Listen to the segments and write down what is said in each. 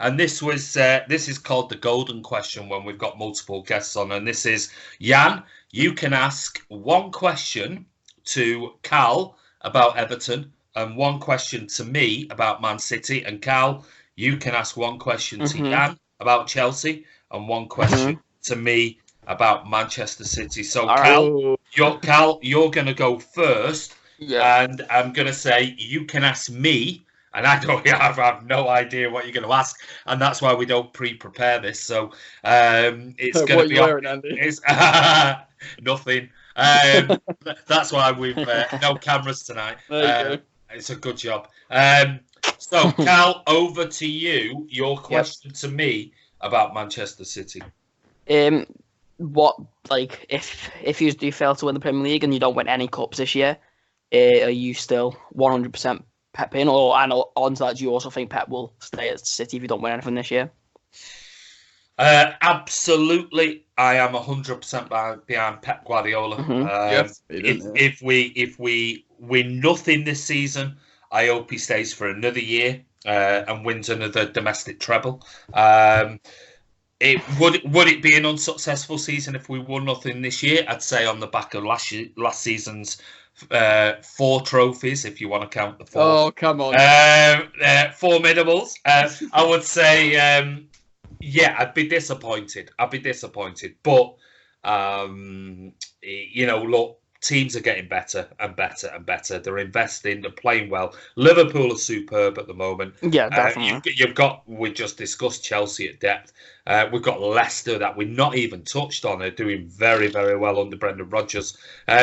And this is called the golden question when we've got multiple guests on. And this is, Jan, you can ask one question to Cal about Everton and one question to me about Man City. And Cal, you can ask one question to Jan about Chelsea and one question to me about Manchester City. So, Cal, you're going to go first. Yeah. And I'm going to say you can ask me. And I have no idea what you're going to ask, and that's why we don't pre-prepare this. So it's going to be wearing, Andy? Nothing. That's why we've no cameras tonight. There you go. It's a good job. So Cal, over to you. Your question to me about Manchester City. What, like, if you do fail to win the Premier League and you don't win any cups this year, are you still 100%? Pep in, or and on to that, do you also think Pep will stay at City if you don't win anything this year? Absolutely, I am 100% behind Pep Guardiola. If we win nothing this season, I hope he stays for another year and wins another domestic treble. Would it be an unsuccessful season if we won nothing this year? I'd say on the back of last season's 4 trophies, if you want to count the 4. Oh, come on. 4 minimals. I would say, I'd be disappointed. But, look, teams are getting better and better and better. They're investing, they're playing well. Liverpool are superb at the moment. Yeah, definitely. We just discussed Chelsea at depth. We've got Leicester that we're not even touched on. They're doing very, very well under Brendan Rodgers.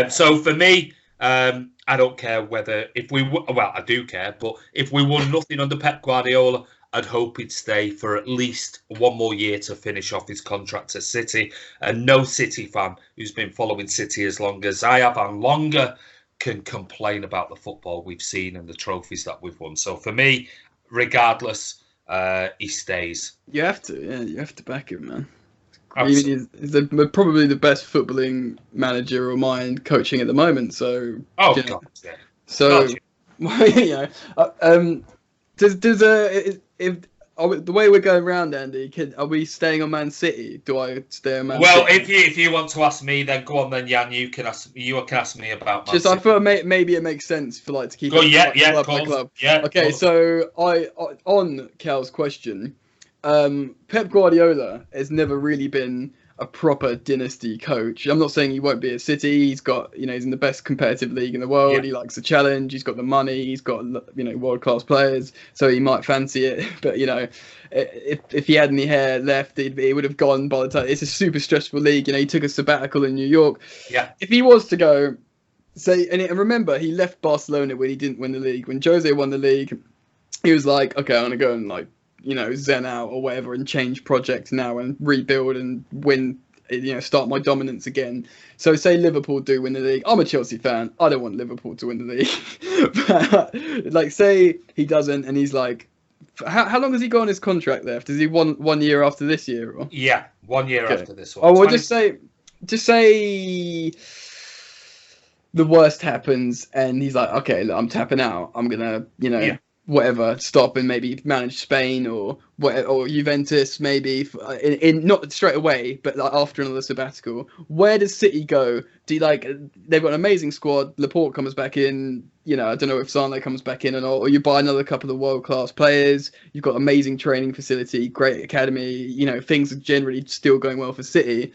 So for me, I don't care I do care, but if we won nothing under Pep Guardiola, I'd hope he'd stay for at least one more year to finish off his contract at City. And no City fan who's been following City as long as I have and longer can complain about the football we've seen and the trophies that we've won. So for me, regardless, he stays. You have to back him, man. He's probably the best footballing manager or mind coaching at the moment. So, God, yeah. So, the way we're going around, Andy, are we staying on Man City? Do I stay on Man City? Well, if you want to ask me, then go on. Then Jan, you can ask me about Man City. I thought maybe it makes sense for to keep. Club by club. Yeah. Okay, so on Cal's question. Pep Guardiola has never really been a proper dynasty coach. I'm not saying he won't be at City. He's got, he's in the best competitive league in the world. Yeah. He likes a challenge. He's got the money. He's got, world-class players. So he might fancy it. But, if he had any hair left, he would have gone by the time. It's a super stressful league. He took a sabbatical in New York. Yeah. If he was to go, and remember, he left Barcelona when he didn't win the league. When Jose won the league, he was like, okay, I'm going to go and zen out or whatever and change projects now and rebuild and win, start my dominance again. So say Liverpool do win the league. I'm a Chelsea fan. I don't want Liverpool to win the league. But say he doesn't and he's like, how long has he got on his contract left? Is he one year after this year? Or? Yeah, 1 year after this one. Oh, well, just say the worst happens and he's like, okay, look, I'm tapping out. I'm going to, whatever, stop and maybe manage Spain or Juventus maybe in not straight away, but after another sabbatical. Where does City go? Do you they've got an amazing squad. Laporte comes back in. I don't know if Sane comes back in or not. Or you buy another couple of world-class players. You've got amazing training facility, great academy. Things are generally still going well for City.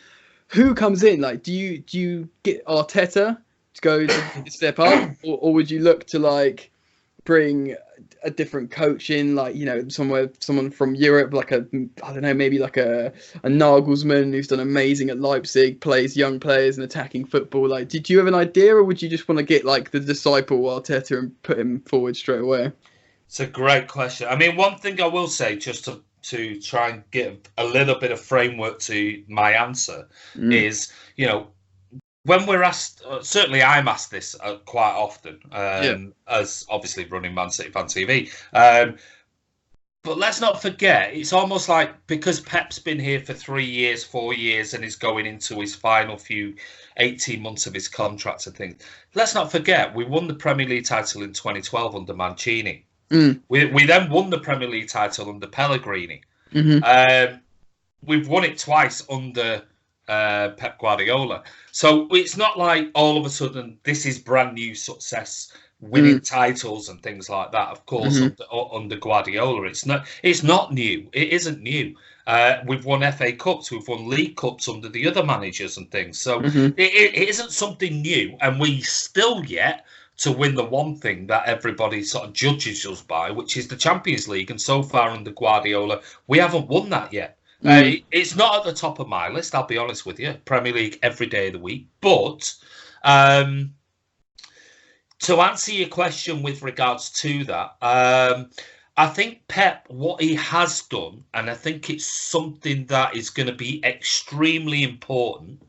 Who comes in? Do you get Arteta to go to step up, or would you look to bring a different coach in, someone from Europe, maybe a Nagelsmann who's done amazing at Leipzig, plays young players and attacking football. Did you have an idea, or would you just want to get the disciple Arteta and put him forward straight away? It's a great question. I mean, one thing I will say, just to try and get a little bit of framework to my answer, is, when we're asked, certainly I'm asked this quite often, as obviously running Man City Fan TV. But let's not forget, it's almost like because Pep's been here for 3 years, 4 years, and is going into his final 18 months of his contract and things. Let's not forget, we won the Premier League title in 2012 under Mancini. We then won the Premier League title under Pellegrini. We've won it twice under Pep Guardiola. So it's not like all of a sudden this is brand new success, winning titles and things like that. Of course, under Guardiola, it's not new. It isn't new. We've won FA Cups, we've won League Cups under the other managers and things. So it isn't something new, and we still yet to win the one thing that everybody sort of judges us by, which is the Champions League. And so far under Guardiola, we haven't won that yet. It's not at the top of my list, I'll be honest with you. Premier League every day of the week. But to answer your question with regards to that, I think Pep, what he has done, and I think it's something that is going to be extremely important.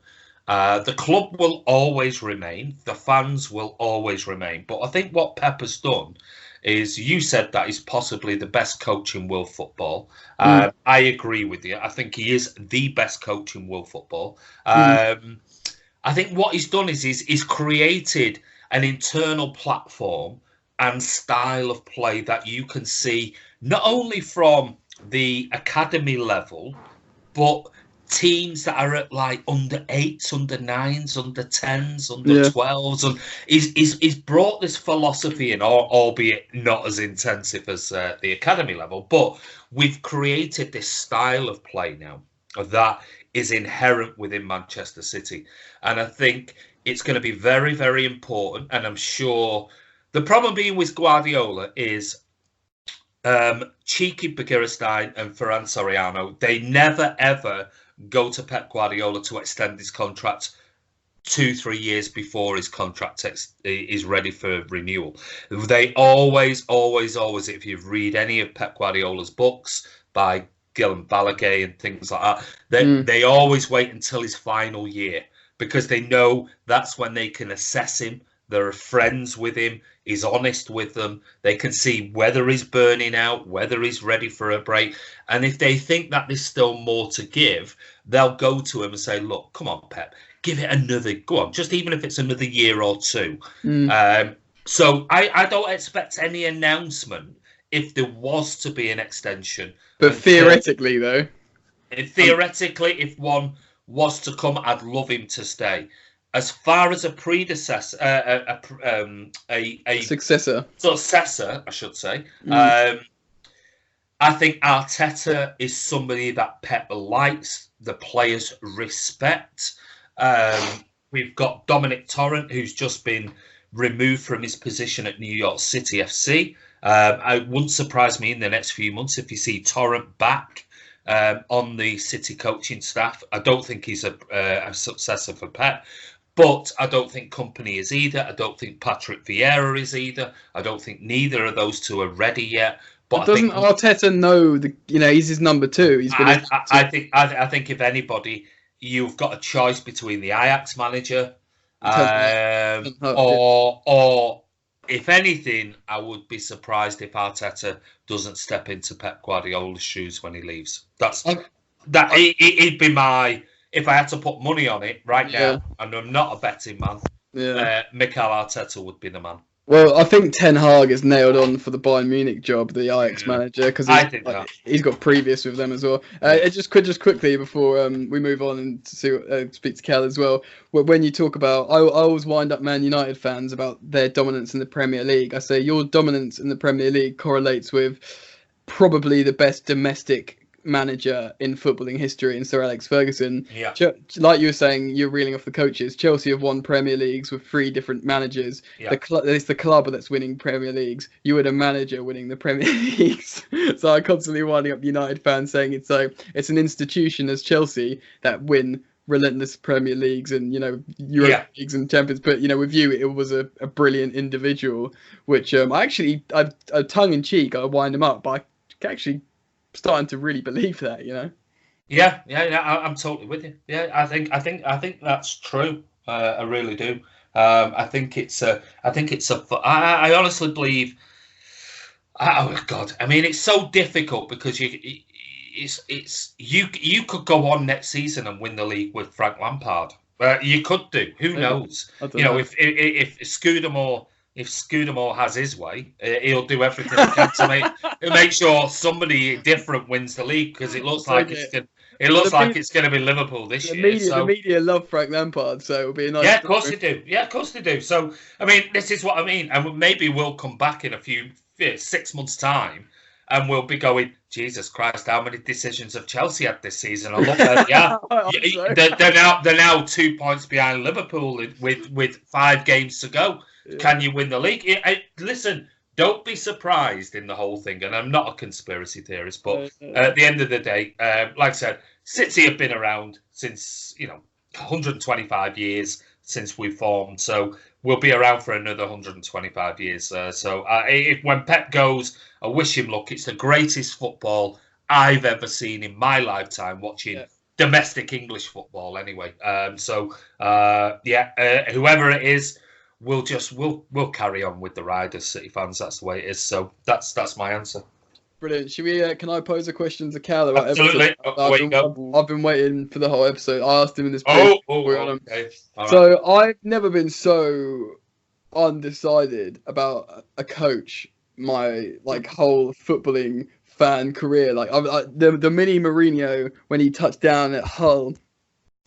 The club will always remain. The fans will always remain. But I think what Pep has done is, you said that he's possibly the best coach in world football. I agree with you. I think he is the best coach in world football. I think what he's done is he's created an internal platform and style of play that you can see not only from the academy level, but teams that are at like under 8s, under 9s, under 10s, under 12s, and he's brought this philosophy in, albeit not as intensive as the academy level, but we've created this style of play now that is inherent within Manchester City, and I think it's going to be very, very important. And I'm sure the problem being with Guardiola is cheeky Begiristain and Ferran Soriano, they never ever go to Pep Guardiola to extend his contract 2-3 years before his contract is ready for renewal. They always, if you read any of Pep Guardiola's books by Guillaume Balaguer and things like that, they always wait until his final year, because they know that's when they can assess him. They're friends with him. He's honest with them. They can see whether he's burning out, whether he's ready for a break. And if they think that there's still more to give, they'll go to him and say, look, come on, Pep, give it another, go on, just even if it's another year or two. So I don't expect any announcement if there was to be an extension. But theoretically, though. Theoretically, if one was to come, I'd love him to stay. As far as a predecessor, a successor, I should say, I think Arteta is somebody that Pep likes, the players respect. We've got Dominic Torrent, who's just been removed from his position at New York City FC. It wouldn't surprise me in the next few months if you see Torrent back on the City coaching staff. I don't think he's a successor for Pep. But I don't think Company is either. I don't think Patrick Vieira is either. I don't think neither of those two are ready yet. But doesn't Arteta know he's his number two? He's been I think if anybody, you've got a choice between the Ajax manager, or if anything, I would be surprised if Arteta doesn't step into Pep Guardiola's shoes when he leaves. It'd be my. If I had to put money on it right now, and I'm not a betting man, Mikel Arteta would be the man. Well, I think Ten Hag is nailed on for the Bayern Munich job, the Ajax manager, because he's got previous with them as well. Just quickly before we move on and to speak to Kel as well. When you talk about, I always wind up Man United fans about their dominance in the Premier League. I say your dominance in the Premier League correlates with probably the best domestic manager in footballing history in Sir Alex Ferguson. Like you were saying, you're reeling off the coaches. Chelsea have won Premier Leagues with 3 different managers. It's the club that's winning Premier Leagues. You had a manager winning the Premier Leagues. So I'm constantly winding up United fans saying it's an institution as Chelsea that win relentless Premier Leagues and Europe Leagues and Champions. But with you, it was a brilliant individual, which I tongue in cheek, I wind him up, but I actually starting to really believe that, Yeah, I'm totally with you. Yeah, I think that's true. I really do. I honestly believe. Oh God, I mean, it's so difficult because you could go on next season and win the league with Frank Lampard. You could do. Who knows? If Scudamore, if Scudamore has his way, he'll do everything he can to make sure somebody different wins the league, because it looks like it's going to be Liverpool this year. The media love Frank Lampard, so it'll be a nice. Yeah, of course they do. Yeah, of course they do. So, I mean, this is what I mean, and maybe we'll come back in 6 months' time, and we'll be going, Jesus Christ, how many decisions have Chelsea had this season? And look, they're now 2 points behind Liverpool with 5 games to go. Yeah. Can you win the league? Listen, don't be surprised in the whole thing. And I'm not a conspiracy theorist, but at the end of the day, like I said, City have been around since 125 years since we formed. So we'll be around for another 125 years. When Pep goes, I wish him luck. It's the greatest football I've ever seen in my lifetime, watching domestic English football anyway. Whoever it is, we'll carry on with the Riders, City fans. That's the way it is. So that's my answer. Brilliant. Should we? Can I pose a question to Cal about Absolutely. Everton? I've been waiting for the whole episode. I asked him in this. Okay. So I've never been so undecided about a coach my whole footballing fan career. The mini Mourinho when he touched down at Hull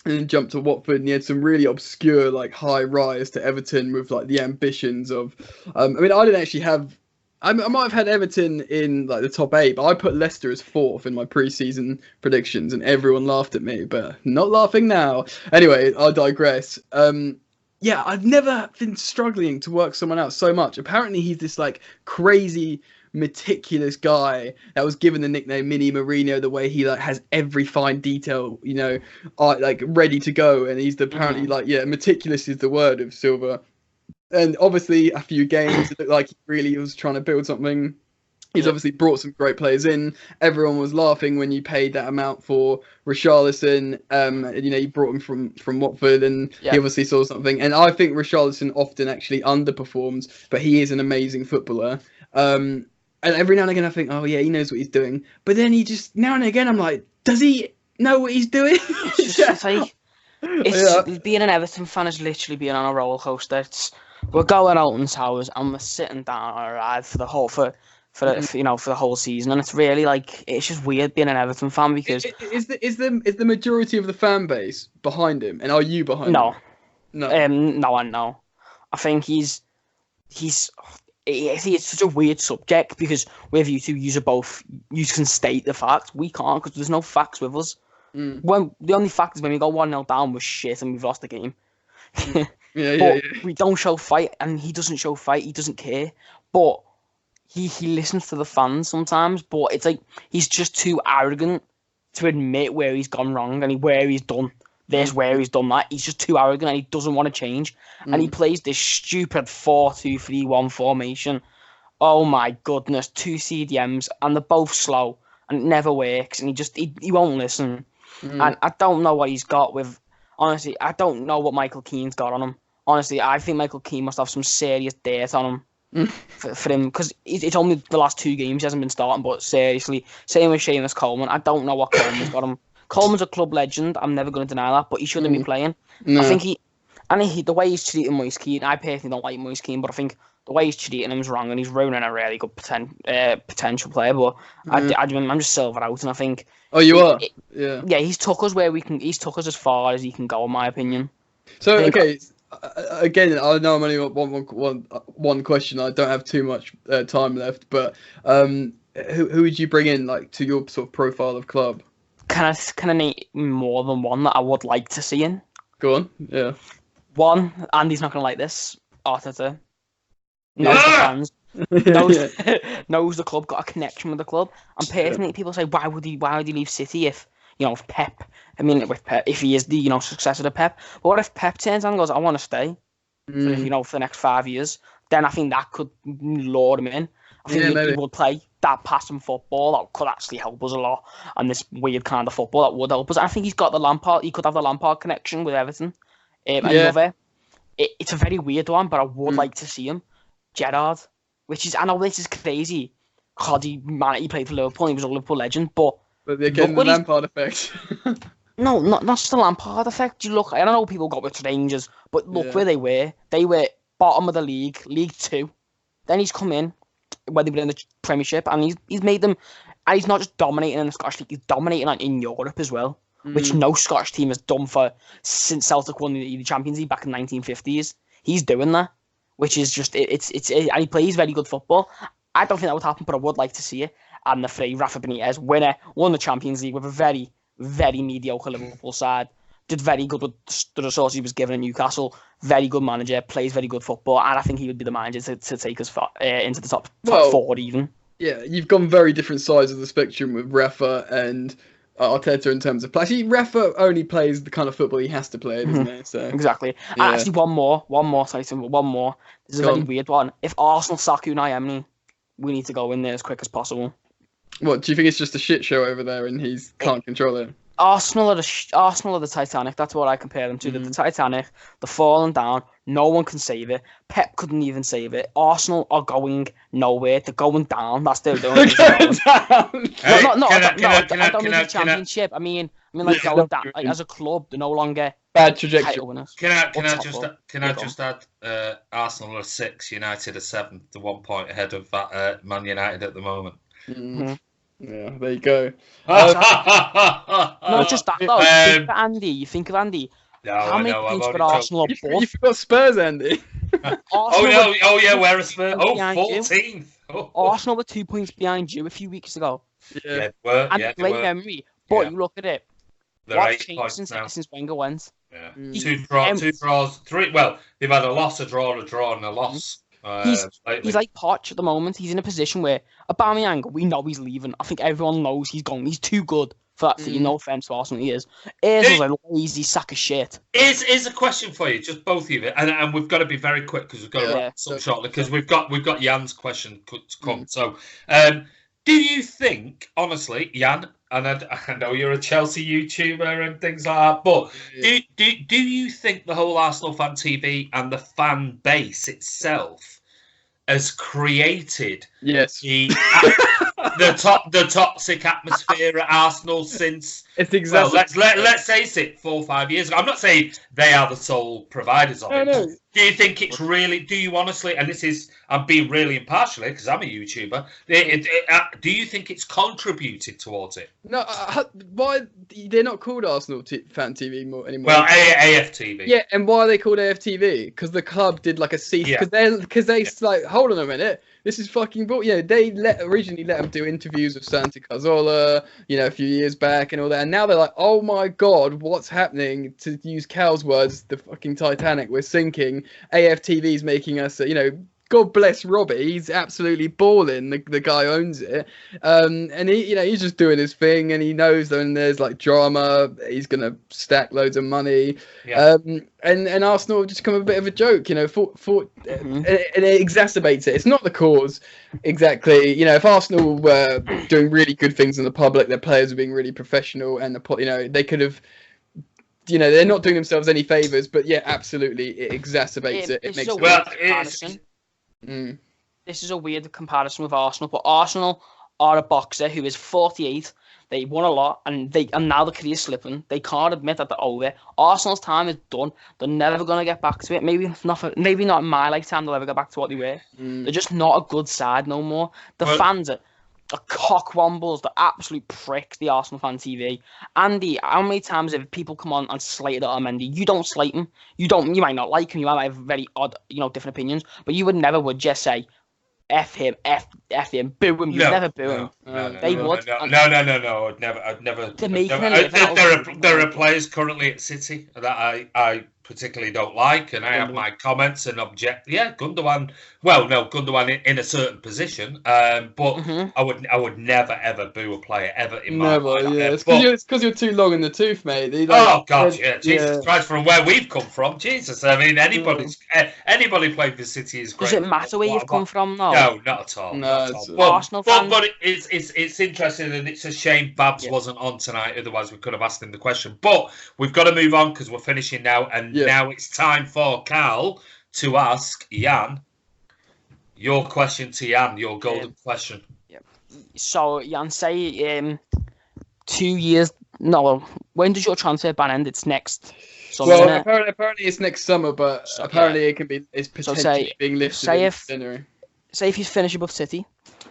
and then jumped to Watford, and he had some really obscure high rise to Everton with the ambitions of. I didn't actually have. I might have had Everton in the top 8, but I put Leicester as 4th in my pre-season predictions, and everyone laughed at me, but not laughing now. Anyway, I digress. I've never been struggling to work someone out so much. Apparently, he's this crazy, meticulous guy that was given the nickname Mini Mourinho. The way he has every fine detail, ready to go, and he's apparently meticulous is the word of Silva. And obviously, a few games, it looked like he really was trying to build something. He's obviously brought some great players in. Everyone was laughing when you paid that amount for Richarlison. He brought him from Watford, and he obviously saw something. And I think Richarlison often actually underperforms, but he is an amazing footballer. And every now and again, I think, oh yeah, he knows what he's doing. But then he just now and again, I'm like, does he know what he's doing? Being an Everton fan is literally being on a roller coaster. We're going out in towers and we're sitting down on a ride for the whole for the whole season, and it's really it's just weird being an Everton fan because is the majority of the fan base behind him, and are you behind him? No. No. I think it's such a weird subject because with you two, you can state the facts. We can't because there's no facts with us. When the only fact is when we go 1-0 down, we're shit and we've lost the game. We don't show fight, and he doesn't show fight. He doesn't care, but he listens to the fans sometimes. But it's he's just too arrogant to admit where he's gone wrong and where he's done this, where he's done that. He's just too arrogant, and he doesn't want to change. And he plays this stupid 4-2-3-1 formation. Oh my goodness, 2 CDMs, and they're both slow, and it never works. And he won't listen. And I don't know what he's got with. Honestly, I don't know what Michael Keane's got on him. Honestly, I think Michael Keane must have some serious dirt on him for him, because it's only the last 2 games he hasn't been starting. But seriously, same with Seamus Coleman. I don't know what Coleman's got him. Coleman's a club legend. I'm never going to deny that, but he shouldn't be playing. No. I think the way he's treating Moise Keane, I personally don't like Moise Keane, but I think the way he's treating him is wrong, and he's ruining a really good potential player. But I'm just silver out, and I think. Oh, you are? Yeah, he's took us He's took us as far as he can go, in my opinion. So, again, I know I'm only one question. I don't have too much time left, but who would you bring in to your sort of profile of club? Can I name more than one that I would like to see in? Go on, yeah. One, Andy's not going to like this. Arteta. Knows the fans. Knows the club, got a connection with the club. And personally, people say, why would he leave City if Pep? With Pep, if he is the successor to Pep. But what if Pep turns around and goes, I want to stay for the next 5 years? Then I think that could lure him in. I think he would play that passing football that could actually help us a lot, and this weird kind of football that would help us. I think he's got the Lampard. He could have the Lampard connection with Everton. It's a very weird one, but I would like to see him. Gerrard, I know this is crazy. God, he played for Liverpool. He was a Liverpool legend, but again, the Lampard effect. No, not just the Lampard effect. I don't know what people got with Rangers, but look where they were. They were bottom of the league, League Two. Then he's come in when they were in the Premiership, and he's made them. And he's not just dominating in the Scottish League; he's dominating in Europe as well, which no Scottish team has done since Celtic won the Champions League back in the 1950s. He's doing that, which is just and he plays very good football. I don't think that would happen, but I would like to see it. And the three, Rafa Benitez, winner, won the Champions League with a very, very mediocre Liverpool side. Did very good with the resources he was given at Newcastle. Very good manager, plays very good football, and I think he would be the manager to take us into the top four even. Yeah, you've gone very different sides of the spectrum with Rafa and Arteta in terms of play. Actually, Rafa only plays the kind of football he has to play, doesn't he? So exactly. Yeah. And actually, one more, Tyson. One more. This is a very weird one. If Arsenal sack Unai Emery, we need to go in there as quick as possible. What, do you think it's just a shit show over there and he can't control it? Arsenal are the Titanic. That's what I compare them to. The Titanic. They're falling down. No one can save it. Pep couldn't even save it. Arsenal are going nowhere. They're going down. That's their doing. down. I don't mean the championship. I mean like going down. Like, as a club, they're no longer bad trajectory. Can I just add? Arsenal are 6, United are 7. They're 1 point ahead of Man United at the moment. Mm-hmm. Yeah, there you go. Not just that though. You think of Andy. No, how many points for Arsenal above? You forgot Spurs, Andy. Where are Spurs? 14th. Arsenal were 2 points behind you a few weeks ago. Yeah, they blame Emery. But you look at it. What's changed since Wenger went? Yeah. Two draws, 3. Well, they've had a loss, a draw, and a loss. He's like Poch at the moment. He's in a position where Aubameyang, we know he's leaving. I think everyone knows he's going. He's too good for that team. No offense to Arsenal, he is. Ozil's a lazy sack of shit. Is a question for you, just both of you, and we've got to be very quick because we've got to wrap up shortly because we've got Jan's question to come. So, do you think, honestly, Jan? And I know you're a Chelsea YouTuber and things like that, but do you think the whole Arsenal Fan TV and the fan base itself has created the toxic atmosphere at Arsenal since? It's exactly. Well, let's face it, 4 or 5 years ago. I'm not saying they are the sole providers of it. No. Do you think it's really? Do you honestly? And I'm being really impartial because I'm a YouTuber. Do you think it's contributed towards it? No. Why they're not called Arsenal Fan TV anymore? Well, AFTV. Yeah, and why are they called AFTV? Because the club did like a cease. Because they like, hold on a minute. This is fucking bull. They originally let them do interviews with Santi Cazorla, a few years back and all that. And now they're like, oh my God, what's happening? To use Cal's words, the fucking Titanic, we're sinking. AFTV's making us, God bless Robbie. He's absolutely balling. The guy owns it, and he's just doing his thing, and he knows that when there's like drama, he's gonna stack loads of money. Yeah. And Arsenal just become a bit of a joke, and it exacerbates it. It's not the cause exactly. If Arsenal were doing really good things in the public, their players are being really professional, and they could have. They're not doing themselves any favors, but absolutely, it exacerbates it. It makes it. This is a weird comparison with Arsenal, but Arsenal are a boxer who is 48. They won a lot, and now the career's slipping. They can't admit that they're over. Arsenal's time is done. They're never going to get back to it. Maybe not in my lifetime they'll ever get back to what they were. They're just not a good side no more. The fans are cockwombles, the absolute pricks, the Arsenal Fan TV. Andy, how many times have people come on and slated Otamendi? You don't slate him. You might not like him. You might have very odd, different opinions. But you would just say, F him, F him, boo him. You'd never boo him. They would. No. I'd never. They're making a living. There are players currently at City that I particularly don't like, and I have my comments and object. Yeah, Gundogan. Well, no, Gundogan in a certain position, but I would never ever boo a player ever in my life. Yeah, it's because you're too long in the tooth, mate. Oh God, Jesus Christ! From where we've come from, Jesus. I mean, anybody playing for City is great. Does it matter where you've come from, though? No, not at all. Arsenal fans. But it's interesting, and it's a shame Babs wasn't on tonight. Otherwise, we could have asked him the question. But we've got to move on because we're finishing now, and now it's time for Carl to ask Jan your question to Jan, your golden question. Yeah. So Jan, say 2 years No, well, when does your transfer ban end? It's next summer, Well, isn't it? apparently it's next summer, but So, apparently it's So potentially being lifted in January. say if you finish above City,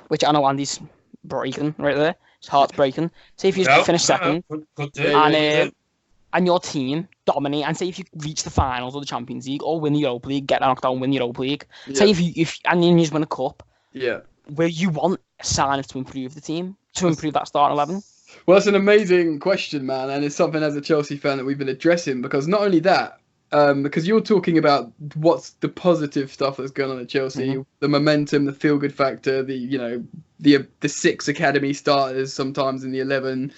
which I know Andy's breaking right there, his heart's breaking. Say if you finish second, Could do. and your team dominate, and say if you reach the finals of the Champions League or win the Europa League, get knocked out, win the Europa League. Yeah. Say if and then you just win a cup. Yeah. Where you want signings to improve the team, to improve that starting 11. Well, that's an amazing question, man, and it's something as a Chelsea fan that we've been addressing, because not only that, because you're talking about what's the positive stuff that's going on at Chelsea, the momentum, the feel-good factor, the 6 academy starters sometimes in the 11.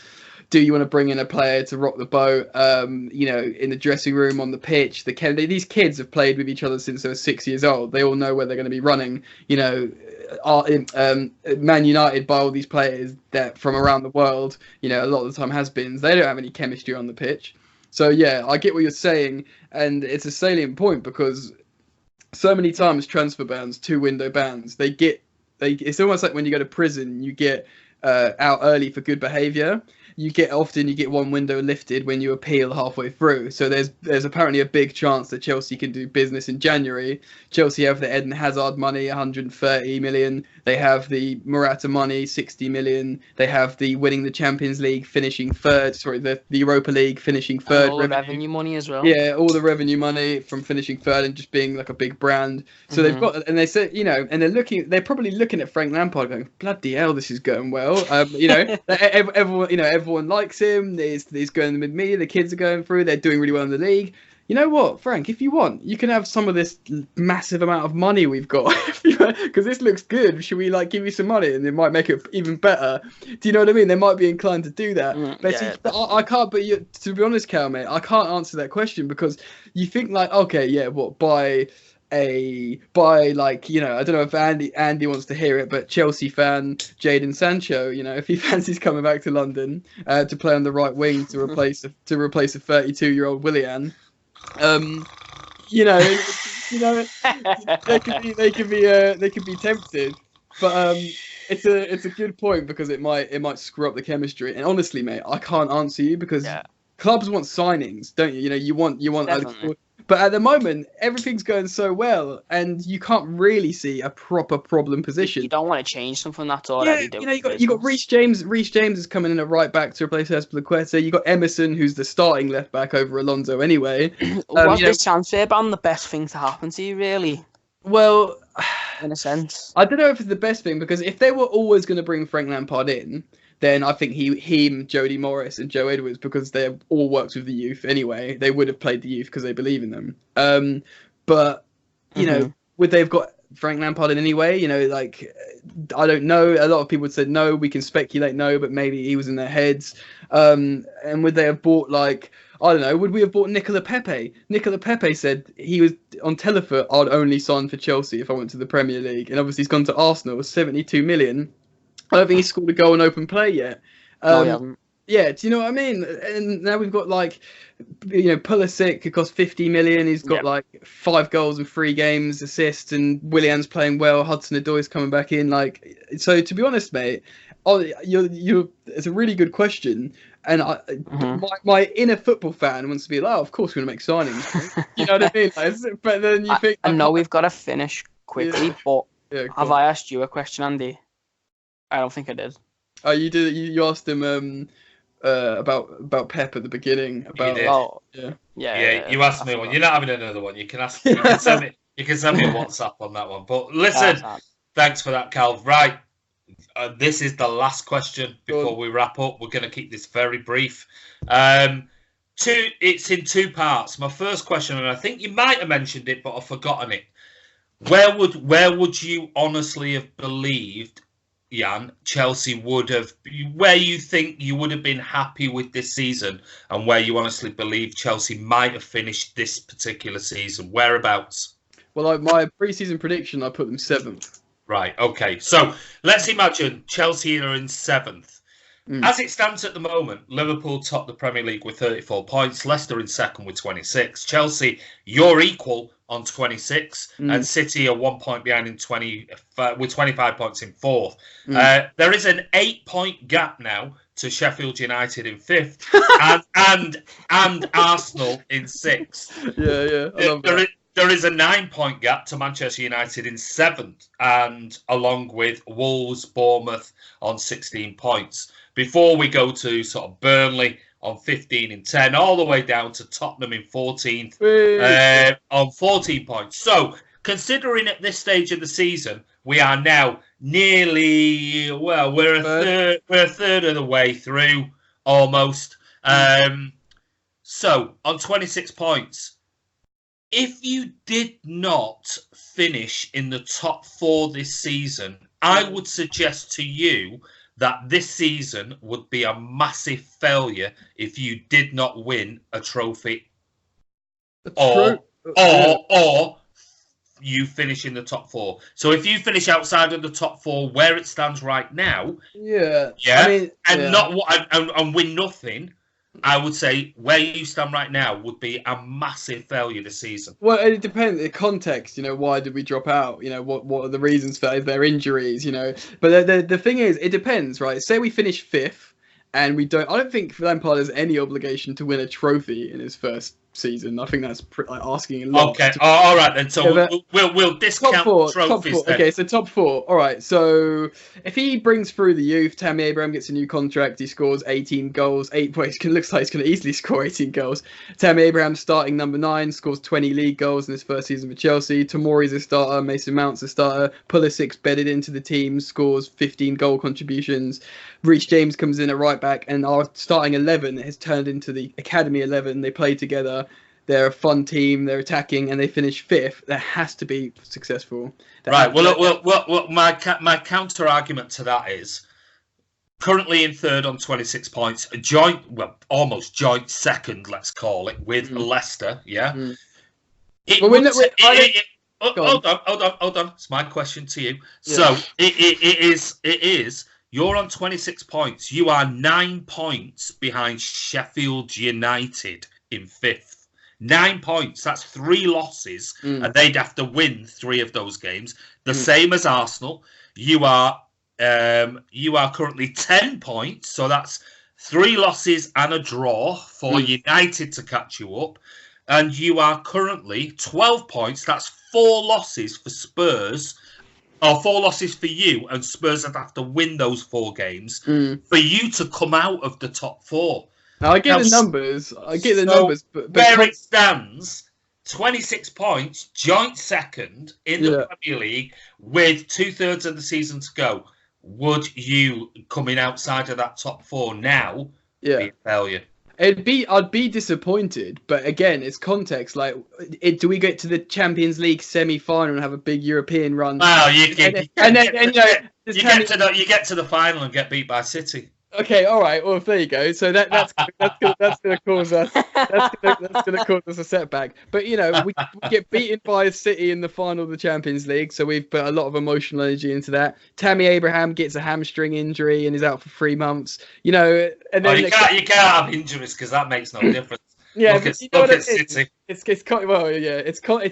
Do you want to bring in a player to rock the boat? In the dressing room, on the pitch, these kids have played with each other since they were 6 years old. They all know where they're going to be running. Man United, by all these players that from around the world, a lot of the time has-beens, they don't have any chemistry on the pitch. So yeah, I get what you're saying, and it's a salient point because so many times transfer bans, 2-window bans, it's almost like when you go to prison, you get out early for good behaviour. You get 1 window lifted when you appeal halfway through. So there's apparently a big chance that Chelsea can do business in January. Chelsea have the Eden Hazard money, 130 million. They have the Morata money, 60 million. They have the winning the Champions League, finishing third. Sorry, the Europa League, finishing third. And all the revenue money as well. Yeah, all the revenue money from finishing third and just being like a big brand. So they've got, and they said, and they're probably looking at Frank Lampard going, bloody hell, this is going well. Everyone likes him. He's going with me. The kids are going through. They're doing really well in the league. You know what, Frank? If you want, you can have some of this massive amount of money we've got because this looks good. Should we give you some money and it might make it even better? Do you know what I mean? They might be inclined to do that. I can't. But to be honest, Cal, mate, I can't answer that question because you think okay, yeah, what by I don't know if Andy wants to hear it, but Chelsea fan Jadon Sancho, if he fancies coming back to London to play on the right wing to replace a 32-year-old Willian, they could be tempted, but it's a good point because it might screw up the chemistry. And honestly, mate, I can't answer you because clubs want signings, don't you? You want. But at the moment, everything's going so well, and you can't really see a proper problem position. You don't want to change something that's already doing. You got Reece James. Reece James is coming in at right back to replace Azpilicueta. You got Emerson, who's the starting left back over Alonso anyway. Was this transfer ban the best thing to happen to you, really? Well, in a sense, I don't know if it's the best thing because if they were always going to bring Frank Lampard in, then I think him, Jody Morris, and Joe Edwards, because they all worked with the youth anyway, they would have played the youth because they believe in them. But would they have got Frank Lampard in anyway? I don't know. A lot of people said no. We can speculate no, but maybe he was in their heads. And would they have bought I don't know. Would we have bought Nicola Pepe? Nicola Pepe said he was on Telefoot. I'd only sign for Chelsea if I went to the Premier League, and obviously he's gone to Arsenal, 72 million. I don't think he's scored a goal on open play yet. No, he hasn't. Yeah, do you know what I mean? And now we've got Pulisic, who cost 50 million. He's got 5 goals and 3 games, assists, and Willian's playing well. Hudson-Odoi's coming back in. So to be honest, mate, it's a really good question. And my inner football fan wants to be of course we're gonna make signings. You know what I mean? But then you think, I know we've got to finish quickly, but have I asked you a question, Andy? I don't think I did. Oh, you did. You asked him about Pep at the beginning. You asked me one. You're not having another one. You can ask. You can send me. You can send me a WhatsApp on that one. But listen, thanks for that, Cal. Right, this is the last question before we wrap up. We're going to keep this very brief. It's in 2 parts. My first question, and I think you might have mentioned it, but I've forgotten it. Where would you honestly have believed, Jan, Chelsea would have, where you think you would have been happy with this season and where you honestly believe Chelsea might have finished this particular season? Whereabouts? Well, my pre-season prediction, I put them 7th. Right, okay. So let's imagine Chelsea are in 7th. As it stands at the moment, Liverpool top the Premier League with 34 points, Leicester in 2nd with 26. Chelsea, you're equal on 26, and City are 1 point behind with 25 points in 4th. There is an 8-point gap now to Sheffield United in 5th and Arsenal in 6th. Yeah. I love that. There is a 9-point gap to Manchester United in 7th, and along with Wolves, Bournemouth on 16 points. Before we go to sort of Burnley on 15 and 10, all the way down to Tottenham in 14th on 14 points. So, considering at this stage of the season, we are now nearly, well, we're a third of the way through, almost. So, on 26 points, if you did not finish in the top 4 this season, I would suggest to you that this season would be a massive failure if you did not win a trophy, or you finish in the top 4. So if you finish outside of the top 4, where it stands right now, and win nothing, I would say where you stand right now would be a massive failure this season. Well, it depends. The context, why did we drop out? What are the reasons for their injuries? But the thing is, it depends, right? Say we finish 5th, and I don't think Lampard has any obligation to win a trophy in his first season. I think that's asking a lot. Okay, all right then. So we'll discount trophies then. Okay, so top 4. All right. So if he brings through the youth, Tammy Abraham gets a new contract. He scores 18 goals. Looks like he's going to easily score 18 goals. Tammy Abraham starting number 9, scores 20 league goals in his first season for Chelsea. Tomori's a starter. Mason Mount's a starter. Pulisic bedded into the team, scores 15 goal contributions. Reece James comes in at right back, and our starting 11 has turned into the academy 11. They play together. They're a fun team. They're attacking, and they finish 5th. That has to be successful. Right. Well, my counter argument to that is currently in 3rd on 26 points, almost joint 2nd, let's call it, with Leicester. Yeah. Hold on. It's my question to you. Yeah. So it is. You're on 26 points. You are 9 points behind Sheffield United in 5th. 9 points. That's 3 losses, and they'd have to win 3 of those games. The same as Arsenal. You are currently 10 points, so that's 3 losses and a draw for United to catch you up. And you are currently 12 points. That's 4 losses for Spurs. Or 4 losses for you, and Spurs would have to win those 4 games for you to come out of the top 4. Now, I get the numbers. But where it stands, 26 points, joint 2nd in the Premier League with 2/3 of the season to go. Would you, coming outside of that top 4 now, be a failure? I'd be disappointed, but again, it's context. Like, do we get to the Champions League semi-final and have a big European run? Well, you get to the final and get beat by City. Okay, all right. Well, there you go. So that's going to cause us a setback. But we get beaten by City in the final of the Champions League, so we've put a lot of emotional energy into that. Tammy Abraham gets a hamstring injury and is out for 3 months. And then you can't have injuries because that makes no difference. Yeah, look at City. It's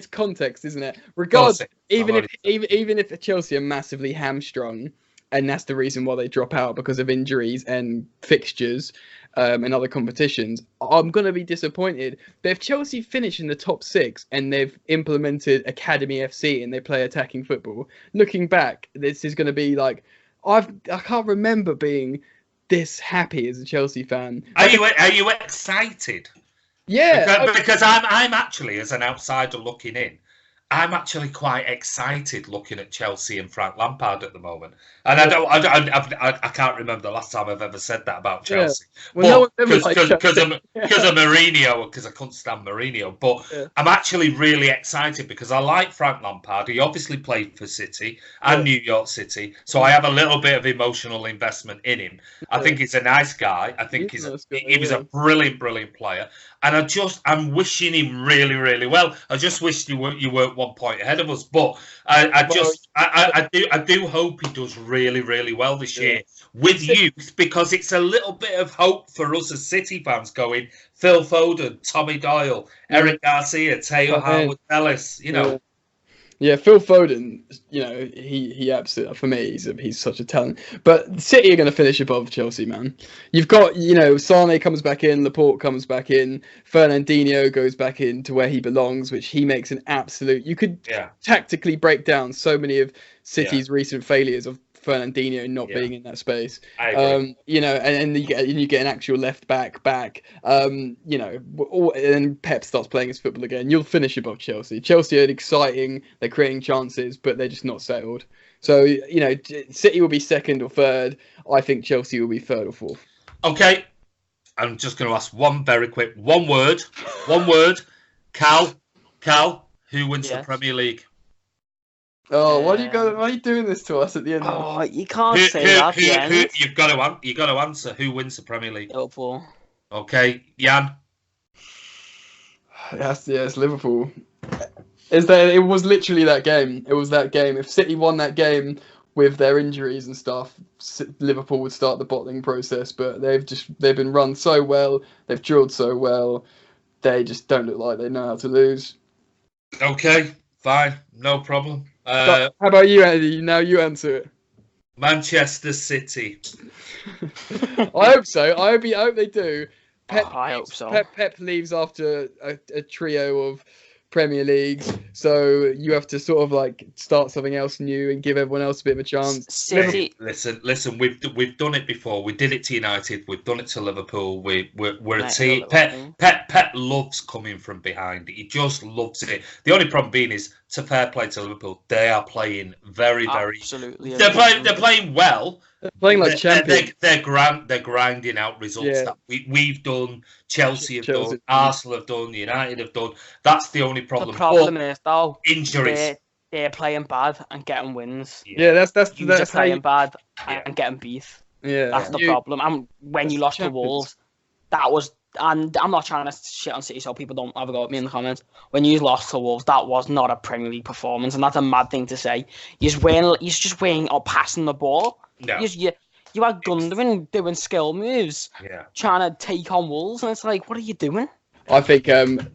context, isn't it? Regardless, even if Chelsea are massively hamstrung, and that's the reason why they drop out because of injuries and fixtures and other competitions, I'm going to be disappointed. But if Chelsea finish in the top 6 and they've implemented Academy FC and they play attacking football, looking back, this is going to be like, I can't remember being this happy as a Chelsea fan. Are you excited? Yeah. Because I'm actually, as an outsider looking in, I'm actually quite excited looking at Chelsea and Frank Lampard at the moment, and I can't remember the last time I've ever said that about Chelsea. Well, because of Mourinho, because I couldn't stand Mourinho. But I'm actually really excited because I like Frank Lampard. He obviously played for City and New York City, so I have a little bit of emotional investment in him. I think he's a nice guy. I think he was a brilliant player. And I'm wishing him really, really well. I just wish you weren't 1 point ahead of us. But I do hope he does really, really well this year with youth, because it's a little bit of hope for us as City fans going, Phil Foden, Tommy Doyle, Eric Garcia, Teo Howard-Ellis, Yeah, Phil Foden, he absolutely, for me, he's such a talent. But City are going to finish above Chelsea, man. You've got, Sane comes back in, Laporte comes back in, Fernandinho goes back into where he belongs, which he makes an absolute. You could tactically break down so many of City's recent failures of Fernandinho not being in that space. I agree. And you get an actual left back. And Pep starts playing his football again. You'll finish above Chelsea. Chelsea are exciting. They're creating chances, but they're just not settled. So City will be second or third. I think Chelsea will be third or fourth. Okay, I'm just going to ask one very quick, one word. Cal, who wins the Premier League? Oh, why are you doing this to us at the end? Oh, you can't say that. You've got to answer. Who wins the Premier League? Liverpool. Okay, Jan. It's Liverpool. It was literally that game. It was that game. If City won that game with their injuries and stuff, Liverpool would start the bottling process. But they've been run so well. They've drilled so well. They just don't look like they know how to lose. Okay, fine, no problem. How about you, Andy? Now you answer it. Manchester City. I hope so. I hope they do. I hope so. Pep leaves after a trio of Premier Leagues, so you have to sort of start something else new and give everyone else a bit of a chance. City. Listen. We've done it before. We did it to United. We've done it to Liverpool. We're a team. Pep loves coming from behind. He just loves it. The only problem being is, to fair play to Liverpool, they are playing very. Absolutely. They're playing well. They're playing like champions. They're grinding out results that we've done. Chelsea have done. Arsenal have done. United have done. That's the only problem. The problem is though, injuries. They're playing bad and getting wins. Yeah, that's playing bad and getting beat. Yeah, that's the problem. And when you lost to Wolves, that was. And I'm not trying to shit on City so people don't have a go at me in the comments. When you lost to Wolves, that was not a Premier League performance, and that's a mad thing to say. You're just weighing or passing the ball. No. You had Gundogan doing skill moves, trying to take on Wolves, and it's like, what are you doing? I think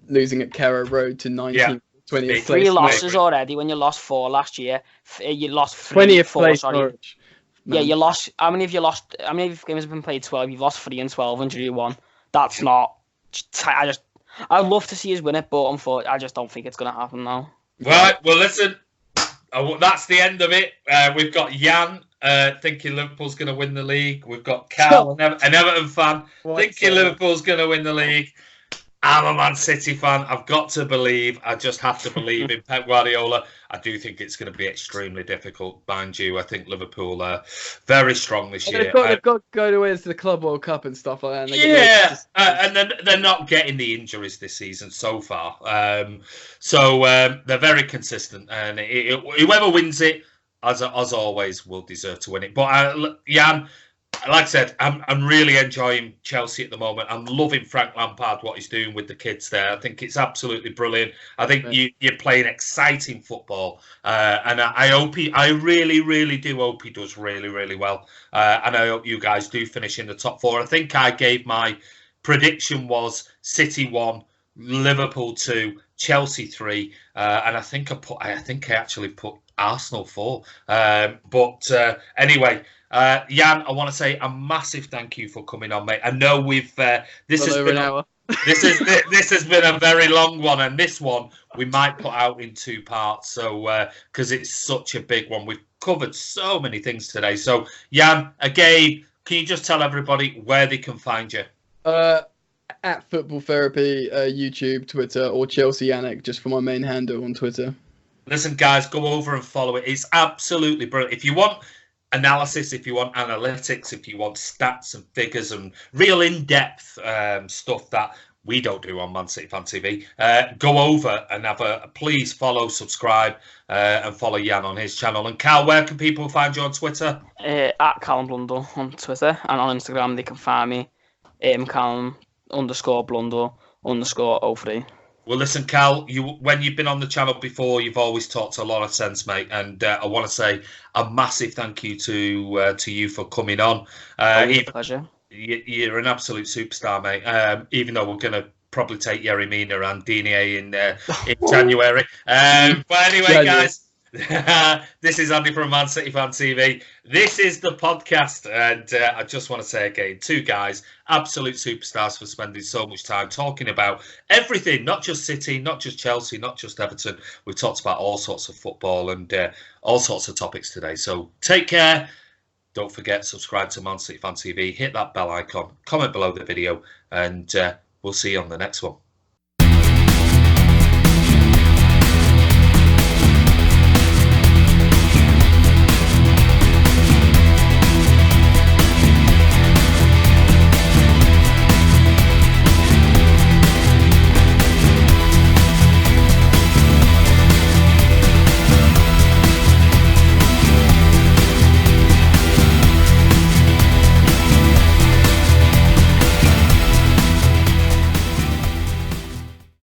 losing at Carrow Road to 19th, 20th place. 3 losses already when you lost 4 last year. You lost 20th place. Sorry. Yeah, you lost. How many games have been played? 12. You've lost 3 and 12 and drew 1. That's not. I'd love to see us win it, but unfortunately, I just don't think it's going to happen now. Right. Well, listen. That's the end of it. We've got Jan thinking Liverpool's going to win the league. We've got Cal, an Everton fan, thinking Liverpool's going to win the league. I'm a Man City fan. I've got to believe. I just have to believe in Pep Guardiola. I do think it's going to be extremely difficult, mind you. I think Liverpool are very strong this year. They've got to go to the Club World Cup and stuff like that. And they're not getting the injuries this season so far. So they're very consistent. And whoever wins it, as always, will deserve to win it. But Jan, like I said, I'm really enjoying Chelsea at the moment. I'm loving Frank Lampard, what he's doing with the kids there. I think it's absolutely brilliant. I think you're playing exciting football, and I really, really do hope he does really, really well. And I hope you guys do finish in the top 4. I think I gave my prediction was City 1, Liverpool 2, Chelsea 3, and I think I actually put Arsenal 4. But anyway. Jan, I want to say a massive thank you for coming on, mate. I know this has been a very long one, and this one we might put out in 2 parts. So because it's such a big one, we've covered so many things today. So Jan, again, can you just tell everybody where they can find you? At Football Therapy, YouTube, Twitter, or Chelsea Yannick, just for my main handle on Twitter. Listen, guys, go over and follow it. It's absolutely brilliant. If you want analysis, if you want analytics, if you want stats and figures and real in-depth stuff that we don't do on Man City Fan TV, go over and please follow, subscribe, and follow Jan on his channel. And Cal, where can people find you on Twitter? At Callum Blundell on Twitter, and on Instagram they can find me Callum_Blundell_03. Well, listen, Cal, when you've been on the channel before, you've always talked a lot of sense, mate. And I want to say a massive thank you to you for coming on. Pleasure. You're an absolute superstar, mate. Even though we're going to probably take Yerry Mina and Digne in January. But anyway, guys. This is Andy from Man City Fan TV. This is the podcast, and I just want to say again, two guys, absolute superstars for spending so much time talking about everything, not just City, not just Chelsea, not just Everton. We've talked about all sorts of football and all sorts of topics today. So take care. Don't forget, subscribe to Man City Fan TV, hit that bell icon, comment below the video, and we'll see you on the next one.